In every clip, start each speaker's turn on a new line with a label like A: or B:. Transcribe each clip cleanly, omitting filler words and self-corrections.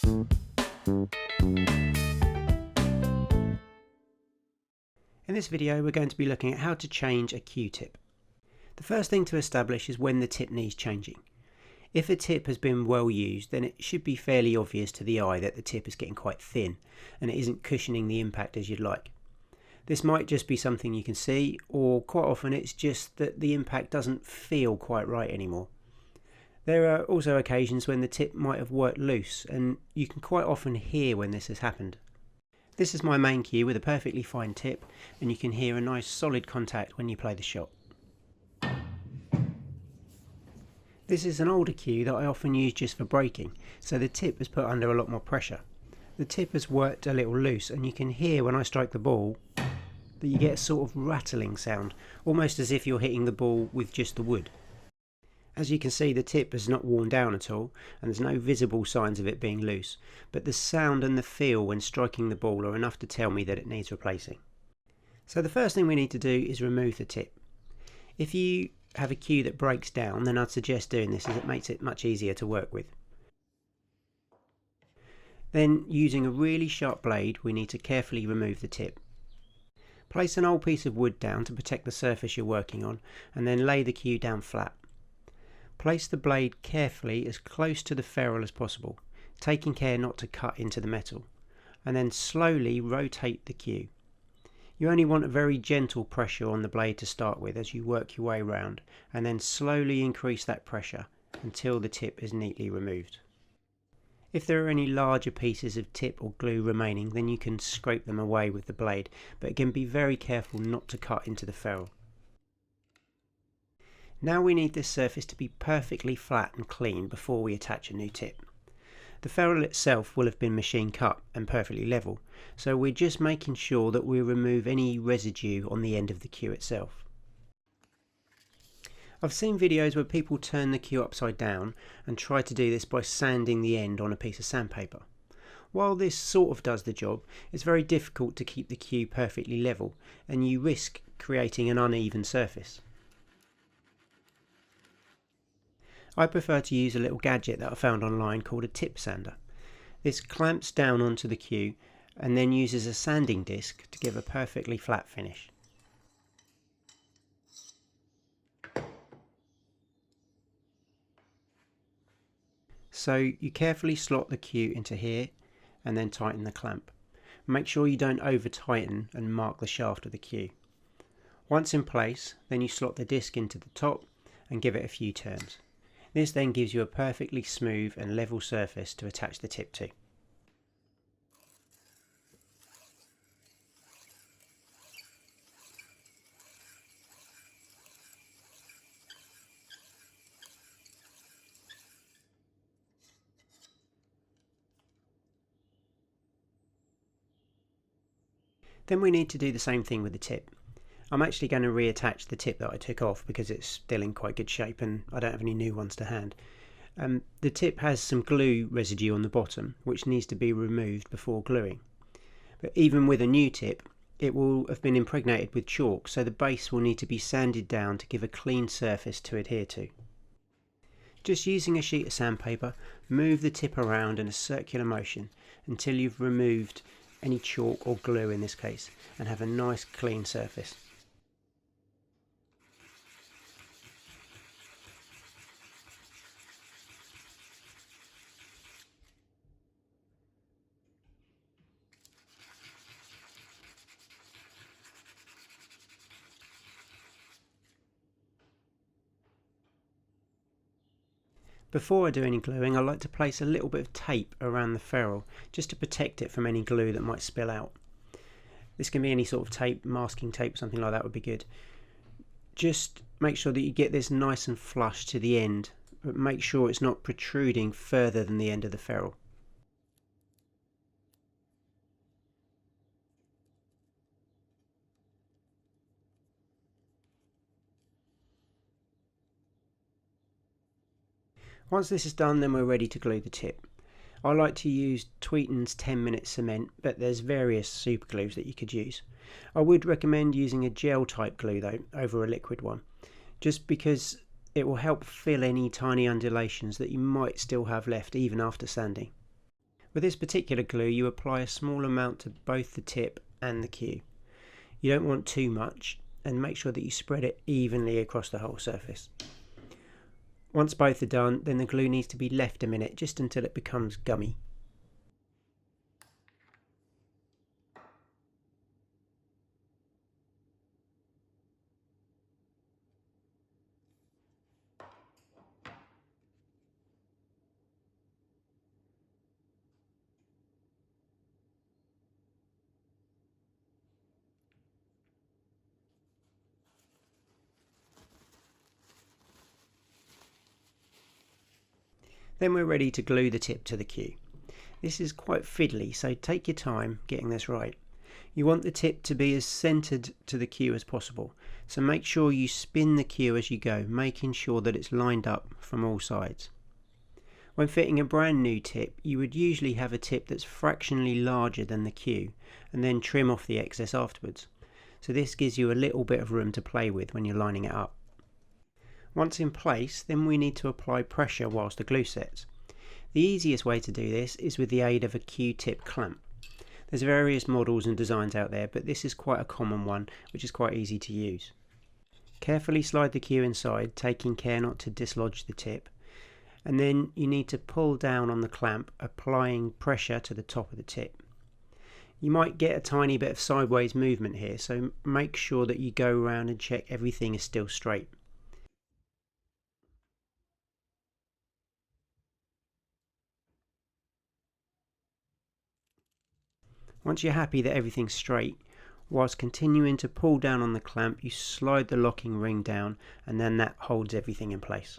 A: In this video we're going to be looking at how to change a cue tip. The first thing to establish is when the tip needs changing. If a tip has been well used, then it should be fairly obvious to the eye that the tip is getting quite thin and it isn't cushioning the impact as you'd like. This might just be something you can see, or quite often it's just that the impact doesn't feel quite right anymore. There are also occasions when the tip might have worked loose, and you can quite often hear when this has happened. This is my main cue with a perfectly fine tip, and you can hear a nice solid contact when you play the shot. This is an older cue that I often use just for breaking, so the tip is put under a lot more pressure. The tip has worked a little loose, and you can hear when I strike the ball that you get a sort of rattling sound, almost as if you're hitting the ball with just the wood. As you can see, the tip has not worn down at all, and there's no visible signs of it being loose, but the sound and the feel when striking the ball are enough to tell me that it needs replacing. So the first thing we need to do is remove the tip. If you have a cue that breaks down, then I'd suggest doing this as it makes it much easier to work with. Then, using a really sharp blade, we need to carefully remove the tip. Place an old piece of wood down to protect the surface you're working on, and then lay the cue down flat. Place the blade carefully as close to the ferrule as possible, taking care not to cut into the metal, and then slowly rotate the cue. You only want a very gentle pressure on the blade to start with as you work your way round, and then slowly increase that pressure until the tip is neatly removed. If there are any larger pieces of tip or glue remaining, then you can scrape them away with the blade, but again be very careful not to cut into the ferrule. Now we need this surface to be perfectly flat and clean before we attach a new tip. The ferrule itself will have been machine cut and perfectly level, so we're just making sure that we remove any residue on the end of the cue itself. I've seen videos where people turn the cue upside down and try to do this by sanding the end on a piece of sandpaper. While this sort of does the job, it's very difficult to keep the cue perfectly level, and you risk creating an uneven surface. I prefer to use a little gadget that I found online called a tip sander. This clamps down onto the cue and then uses a sanding disc to give a perfectly flat finish. So you carefully slot the cue into here and then tighten the clamp. Make sure you don't over tighten and mark the shaft of the cue. Once in place, then you slot the disc into the top and give it a few turns. This then gives you a perfectly smooth and level surface to attach the tip to. Then we need to do the same thing with the tip. I'm actually going to reattach the tip that I took off because it's still in quite good shape and I don't have any new ones to hand. The tip has some glue residue on the bottom which needs to be removed before gluing. But even with a new tip, it will have been impregnated with chalk, so the base will need to be sanded down to give a clean surface to adhere to. Just using a sheet of sandpaper, move the tip around in a circular motion until you've removed any chalk or glue in this case and have a nice clean surface. Before I do any gluing, I like to place a little bit of tape around the ferrule just to protect it from any glue that might spill out. This can be any sort of tape, masking tape, something like that would be good. Just make sure that you get this nice and flush to the end, but make sure it's not protruding further than the end of the ferrule. Once this is done, then we're ready to glue the tip. I like to use Tweeton's 10-minute cement, but there's various super glues that you could use. I would recommend using a gel type glue though over a liquid one, just because it will help fill any tiny undulations that you might still have left even after sanding. With this particular glue, you apply a small amount to both the tip and the cue. You don't want too much, and make sure that you spread it evenly across the whole surface. Once both are done, then the glue needs to be left a minute, just until it becomes gummy. Then we're ready to glue the tip to the cue. This is quite fiddly, so take your time getting this right. You want the tip to be as centered to the cue as possible, so make sure you spin the cue as you go, making sure that it's lined up from all sides. When fitting a brand new tip, you would usually have a tip that's fractionally larger than the cue, and then trim off the excess afterwards. So this gives you a little bit of room to play with when you're lining it up. Once in place, then we need to apply pressure whilst the glue sets. The easiest way to do this is with the aid of a Q-tip clamp. There's various models and designs out there, but this is quite a common one, which is quite easy to use. Carefully slide the cue inside, taking care not to dislodge the tip, and then you need to pull down on the clamp, applying pressure to the top of the tip. You might get a tiny bit of sideways movement here, so make sure that you go around and check everything is still straight. Once you're happy that everything's straight, whilst continuing to pull down on the clamp, you slide the locking ring down, and then that holds everything in place.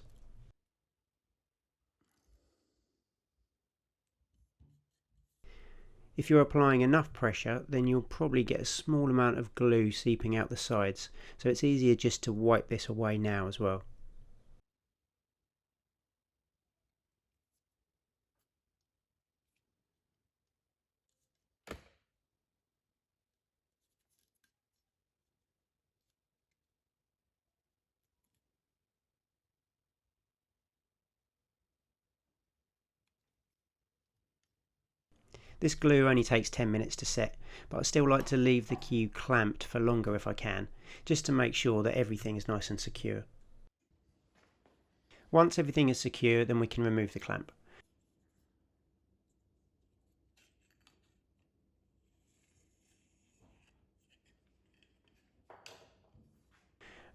A: If you're applying enough pressure, then you'll probably get a small amount of glue seeping out the sides, so it's easier just to wipe this away now as well. This glue only takes 10 minutes to set, but I still like to leave the cue clamped for longer if I can, just to make sure that everything is nice and secure. Once everything is secure, then we can remove the clamp.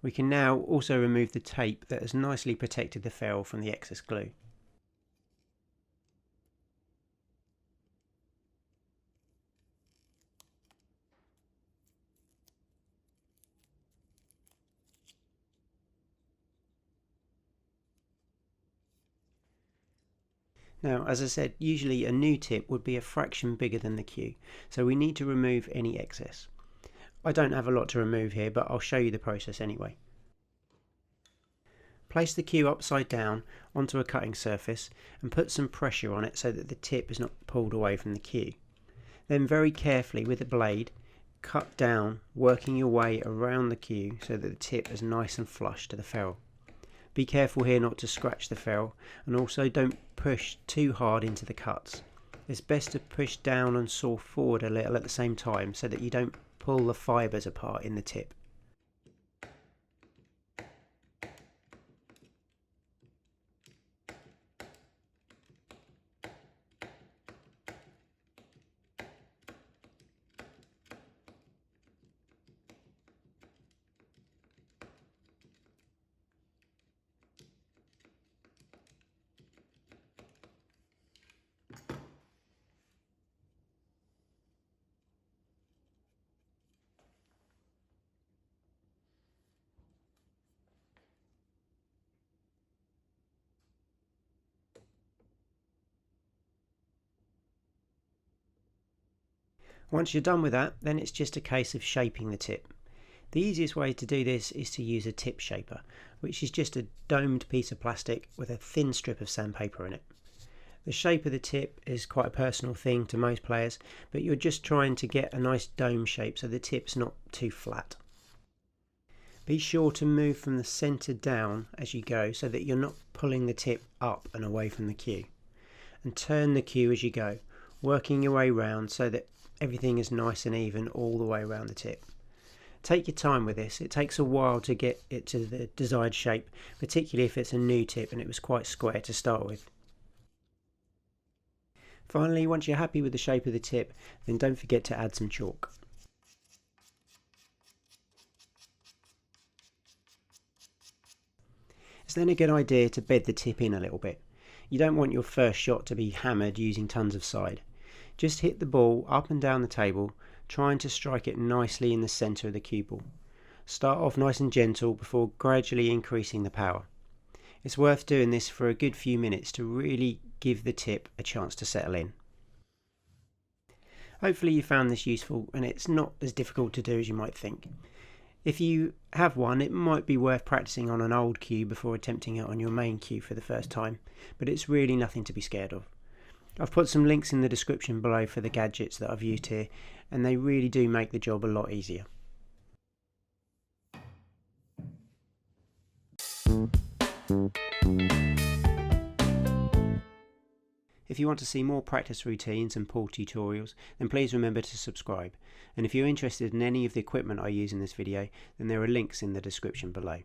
A: We can now also remove the tape that has nicely protected the ferrule from the excess glue. Now, as I said, usually a new tip would be a fraction bigger than the cue, so we need to remove any excess. I don't have a lot to remove here, but I'll show you the process anyway. Place the cue upside down onto a cutting surface and put some pressure on it so that the tip is not pulled away from the cue. Then very carefully with the blade, cut down, working your way around the cue so that the tip is nice and flush to the ferrule. Be careful here not to scratch the ferrule, and also don't push too hard into the cuts. It's best to push down and saw forward a little at the same time so that you don't pull the fibres apart in the tip. Once you're done with that, then it's just a case of shaping the tip. The easiest way to do this is to use a tip shaper, which is just a domed piece of plastic with a thin strip of sandpaper in it. The shape of the tip is quite a personal thing to most players, but you're just trying to get a nice dome shape so the tip's not too flat. Be sure to move from the centre down as you go so that you're not pulling the tip up and away from the cue. And turn the cue as you go, working your way round so that everything is nice and even all the way around the tip. Take your time with this. It takes a while to get it to the desired shape, particularly if it's a new tip and it was quite square to start with. Finally, once you're happy with the shape of the tip, then don't forget to add some chalk. It's then a good idea to bed the tip in a little bit. You don't want your first shot to be hammered using tons of side. Just hit the ball up and down the table, trying to strike it nicely in the centre of the cue ball. Start off nice and gentle before gradually increasing the power. It's worth doing this for a good few minutes to really give the tip a chance to settle in. Hopefully you found this useful and it's not as difficult to do as you might think. If you have one, it might be worth practicing on an old cue before attempting it on your main cue for the first time, but it's really nothing to be scared of. I've put some links in the description below for the gadgets that I've used here, and they really do make the job a lot easier. If you want to see more practice routines and pool tutorials, then please remember to subscribe. And if you're interested in any of the equipment I use in this video, then there are links in the description below.